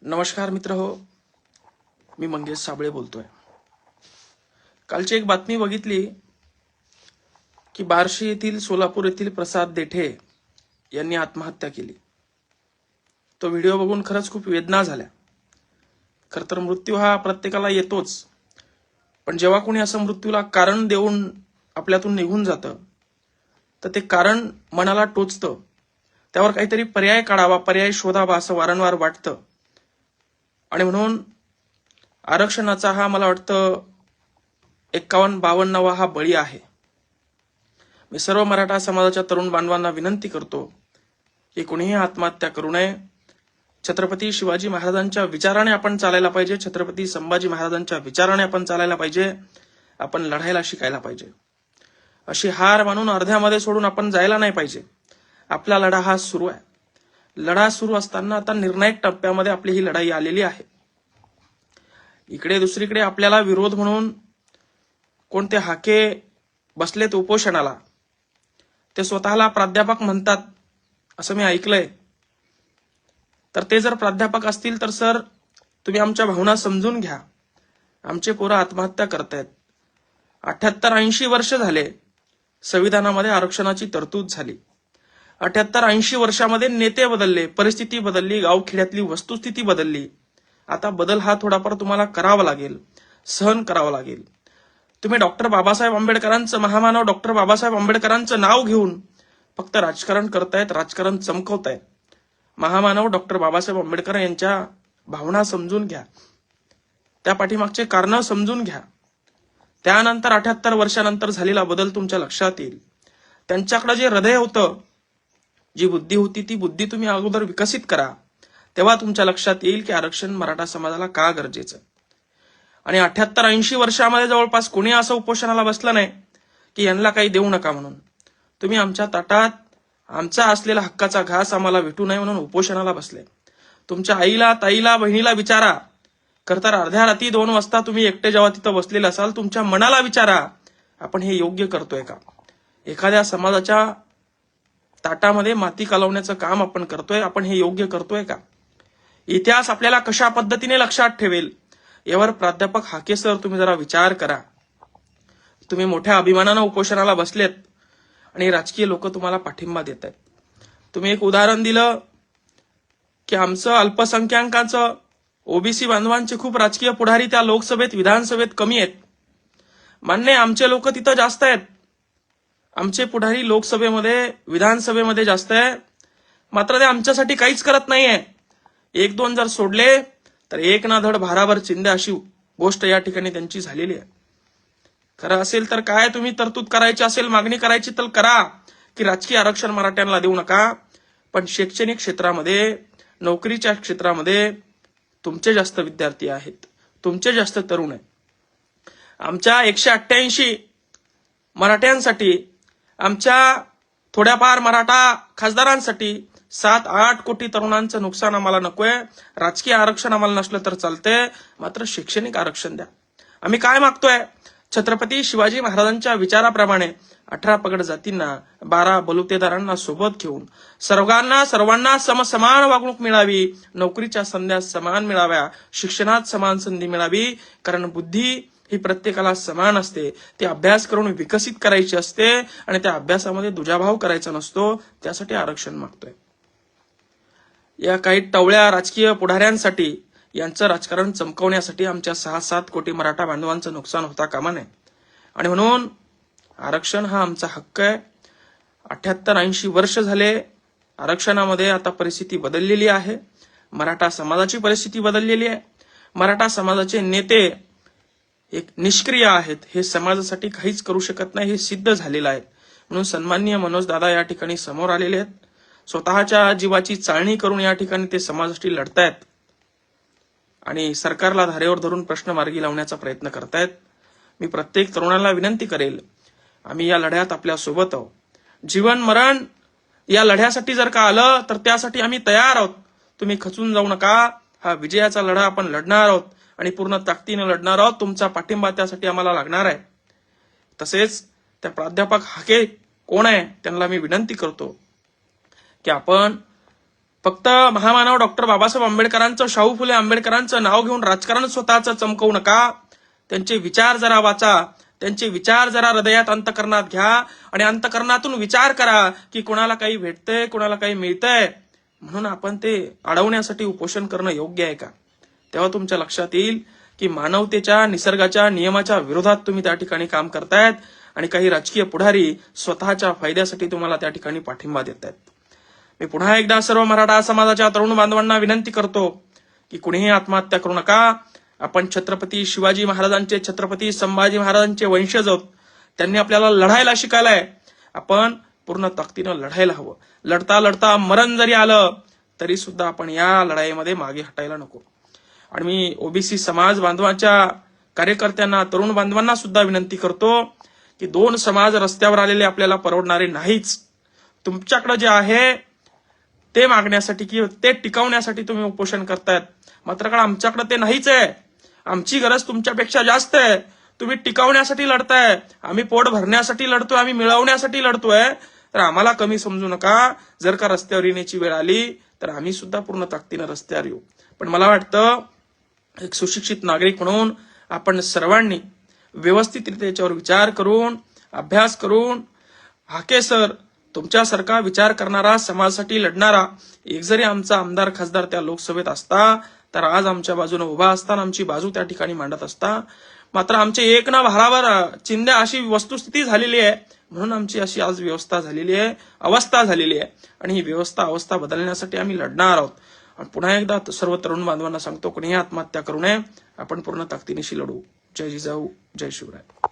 नमस्कार मित्र हो, मी मंगेश साबळे बोलतोय. कालची एक बातमी बघितली की बार्शी येथील सोलापूर येथील प्रसाद देठे यांनी आत्महत्या केली. तो व्हिडिओ बघून खरंच खूप वेदना झाल्या. खर तर मृत्यू हा प्रत्येकाला येतोच, पण जेव्हा कोणी असं मृत्यूला कारण देऊन आपल्यातून निघून जातं तर ते कारण मनाला टोचतं. त्यावर काहीतरी पर्याय काढावा, पर्याय शोधावा असं वारंवार वाटतं. आणि म्हणून आरक्षणाचा हा मला वाटतं 51-52 हा बळी आहे. मी सर्व मराठा समाजाच्या तरुण बांधवांना विनंती करतो की कोणीही आत्महत्या करू नये. छत्रपती शिवाजी महाराजांच्या विचाराने आपण चालायला पाहिजे. छत्रपती संभाजी महाराजांच्या विचाराने आपण चालायला पाहिजे. आपण लढायला शिकायला पाहिजे. अशी हार मानून अर्ध्यामध्ये सोडून आपण जायला नाही पाहिजे. आपला लढा हा सुरू आहे. लढा सुरू असताना आता निर्णायक टप्प्यामध्ये आपली ही लढाई आलेली आहे. इकडे दुसरीकडे आपल्याला विरोध म्हणून कोणते हाके बसलेत उपोषणाला. ते स्वतःला प्राध्यापक म्हणतात असं मी ऐकलंय. तर ते जर प्राध्यापक असतील तर सर, तुम्ही आमच्या भावना समजून घ्या. आमचे पोरं आत्महत्या करतायत. 78-80 वर्ष झाले संविधानामध्ये आरक्षणाची तरतूद झाली. 78-80 वर्षामध्ये नेते बदलले, परिस्थिती बदलली, गावखेड्यातली वस्तुस्थिती बदलली. आता बदल हा थोडाफार तुम्हाला करावा लागेल, सहन करावा लागेल. तुम्ही डॉक्टर बाबासाहेब आंबेडकरांचं, महामानव डॉक्टर बाबासाहेब आंबेडकरांचं नाव घेऊन फक्त राजकारण करतायत, राजकारण चमकवतायत. महामानव डॉक्टर बाबासाहेब आंबेडकर यांच्या भावना समजून घ्या, त्या पाठीमागचे कारण समजून घ्या. त्यानंतर 78 वर्षानंतर झालेला बदल तुमच्या लक्षात येईल. त्यांच्याकडे जे हृदय होतं, जी बुद्धी होती, ती बुद्धी तुम्ही अगोदर विकसित करा. तेव्हा तुमच्या लक्षात येईल की आरक्षण मराठा समाजाला का गरजेचं. आणि 78-80 वर्षामध्ये जवळपास कोणी असं उपोषणाला बसलं नाही की यांना काही देऊ नका म्हणून. तुम्ही आमच्या ताटात आमचा असलेला हक्काचा घास आम्हाला भेटू नये म्हणून उपोषणाला बसले. तुमच्या आईला, ताईला, बहिणीला विचारा. खरतर अर्ध्या रात्री 2 वाजता तुम्ही एकटे जेव्हा तिथं बसलेले असाल, तुमच्या मनाला विचारा, आपण हे योग्य करतोय का? एखाद्या समाजाच्या ताटामध्ये माती कालवण्याचं काम आपण करतोय, आपण हे योग्य करतोय का? इतिहास आपल्याला कशा पद्धतीने लक्षात ठेवेल यावर प्राध्यापक हाके सर तुम्ही जरा विचार करा. तुम्ही मोठ्या अभिमानानं उपोषणाला बसलेत आणि राजकीय लोक तुम्हाला पाठिंबा देत आहेत. तुम्ही एक उदाहरण दिलं की आमचं अल्पसंख्याकांचं, ओबीसी बांधवांचे खूप राजकीय पुढारी त्या लोकसभेत, विधानसभेत कमी आहेत. मान्य, आमचे लोक तिथं जास्त आहेत. आमचे पुढारी लोकसभेमध्ये, विधानसभेमध्ये जास्त आहे. मात्र ते आमच्यासाठी काहीच करत नाहीये. 1-2 जर सोडले तर एक ना धड भाराभर चिंध्या अशी गोष्ट या ठिकाणी त्यांची झालेली आहे. खरं असेल तर काय, तुम्ही तरतूद करायची असेल, मागणी करायची तर करा की राजकीय आरक्षण मराठ्यांना देऊ नका. पण शैक्षणिक क्षेत्रामध्ये, नोकरीच्या क्षेत्रामध्ये तुमचे जास्त विद्यार्थी आहेत, तुमचे जास्त तरुण आहेत. आमच्या 188 मराठ्यांसाठी, आमच्या थोड्याफार मराठा खासदारांसाठी 7-8 कोटी तरुणांचं नुकसान आम्हाला नकोय. राजकीय आरक्षण आम्हाला नसलं तर चालतंय, मात्र शैक्षणिक आरक्षण द्या. आम्ही काय मागतोय? छत्रपती शिवाजी महाराजांच्या विचाराप्रमाणे 18 पगड जातींना, 12 बलुतेदारांना सोबत घेऊन सर्वांना समान वागणूक मिळावी, नोकरीच्या संध्या समान मिळाव्या, शिक्षणात समान संधी मिळावी. कारण बुद्धी ही प्रत्येकाला समान असते. ती अभ्यास करून विकसित करायची असते आणि त्या अभ्यासामध्ये दुजाभाव करायचा नसतो. त्यासाठी आरक्षण मागतोय. या काही टवळ्या राजकीय पुढाऱ्यांसाठी, यांचं राजकारण चमकवण्यासाठी आमच्या 6-7 कोटी मराठा बांधवांचं नुकसान होता कामा नये. आणि म्हणून आरक्षण हा आमचा हक्क आहे. 78-80 वर्ष झाले आरक्षणामध्ये. आता परिस्थिती बदललेली आहे. मराठा समाजाची परिस्थिती बदललेली आहे. मराठा समाजाचे नेते एक निष्क्रिय आहेत. हे समाजासाठी काहीच करू शकत नाही, हे सिद्ध झालेलं आहे. म्हणून सन्माननीय मनोज दादा या ठिकाणी समोर आलेले आहेत. स्वतःच्या जीवाची चाळणी करून या ठिकाणी ते समाजासाठी लढतायत आणि सरकारला धारेवर धरून प्रश्न मार्गी लावण्याचा प्रयत्न करतायत. मी प्रत्येक तरुणाला विनंती करेल, आम्ही या लढ्यात आपल्या सोबत आहोत. जीवन मरण या लढ्यासाठी जर का आलं तर त्यासाठी आम्ही तयार आहोत. तुम्ही खचून जाऊ नका. हा विजयाचा लढा आपण लढणार आहोत आणि पूर्ण ताकदीने लढणार आहोत. तुमचा पाठिंबा त्यासाठी आम्हाला लागणार आहे. तसेच त्या प्राध्यापक हाके कोण आहे त्यांना मी विनंती करतो की आपण फक्त महामानव डॉक्टर बाबासाहेब आंबेडकरांचं, शाहू फुले आंबेडकरांचं नाव घेऊन राजकारण स्वतःचं चमकवू नका. त्यांचे विचार जरा वाचा, त्यांचे विचार जरा हृदयात अंतकरणात घ्या आणि अंतकरणातून विचार करा की कोणाला काही भेटतंय, कोणाला काही मिळतंय म्हणून आपण ते अडवण्यासाठी उपोषण करणं योग्य आहे का. तेव्हा तुमच्या लक्षात येईल की मानवतेच्या, निसर्गाच्या नियमाच्या विरोधात तुम्ही त्या ठिकाणी काम करतायत आणि काही राजकीय पुढारी स्वतःच्या फायद्यासाठी तुम्हाला त्या ठिकाणी पाठिंबा देत आहेत. मी पुन्हा एकदा सर्व मराठा समाजाच्या तरुण बांधवांना विनंती करतो की कुणीही आत्महत्या करू नका. आपण छत्रपती शिवाजी महाराजांचे, छत्रपती संभाजी महाराजांचे वंशज आहोत. त्यांनी आपल्याला लढायला शिकायलाय. आपण पूर्ण ताकदीनं लढायला हवं. लढता लढता मरण जरी आलं तरी सुद्धा आपण या लढाईमध्ये मागे हटायला नको. आणि मी ओबीसी समाज बांधवांच्या कार्यकर्त्यांना, तरुण बांधवांना सुद्धा विनंती करतो की दोन समाज रस्त्यावर आलेले आपल्याला परवडणारे नाहीच. तुमच्याकडे जे आहे ते मागण्यासाठी किंवा ते टिकवण्यासाठी तुम्ही उपोषण करतायत, मात्र आमच्याकडे ते नाहीच आहे. आमची गरज तुमच्यापेक्षा जास्त आहे. तुम्ही टिकवण्यासाठी लढताय, आम्ही पोट भरण्यासाठी लढतोय, आम्ही मिळवण्यासाठी लढतोय. तर आम्हाला कमी समजू नका. जर का रस्त्यावर येण्याची वेळ आली तर आम्ही सुद्धा पूर्ण ताकदीनं रस्त्यावर येऊ. पण मला वाटतं एक सुशिक्षित नागरिक म्हणून आपण सर्वांनी व्यवस्थितरित्या याच्यावर विचार करून, अभ्यास करून, हाके सर तुमच्यासारखा विचार करणारा, समाजासाठी लढणारा एक जरी आमचा आमदार खासदार त्या लोकसभेत असता तर आज आमच्या बाजूने उभा असताना आमची बाजू त्या ठिकाणी मांडत असता. मात्र आमचे एक ना भारावर चिंध्या अशी वस्तुस्थिती झालेली आहे म्हणून आमची अशी आज व्यवस्था झालेली आहे, अवस्था झालेली आहे. आणि ही व्यवस्था, अवस्था बदलण्यासाठी आम्ही लढणार आहोत. आणि पुन्हा एकदा सर्व तरुण बांधवांना सांगतो, कोणीही आत्महत्या करू नये. आपण पूर्ण ताकदीनिशी लढू. जय जिजाऊ, जय शिवराय.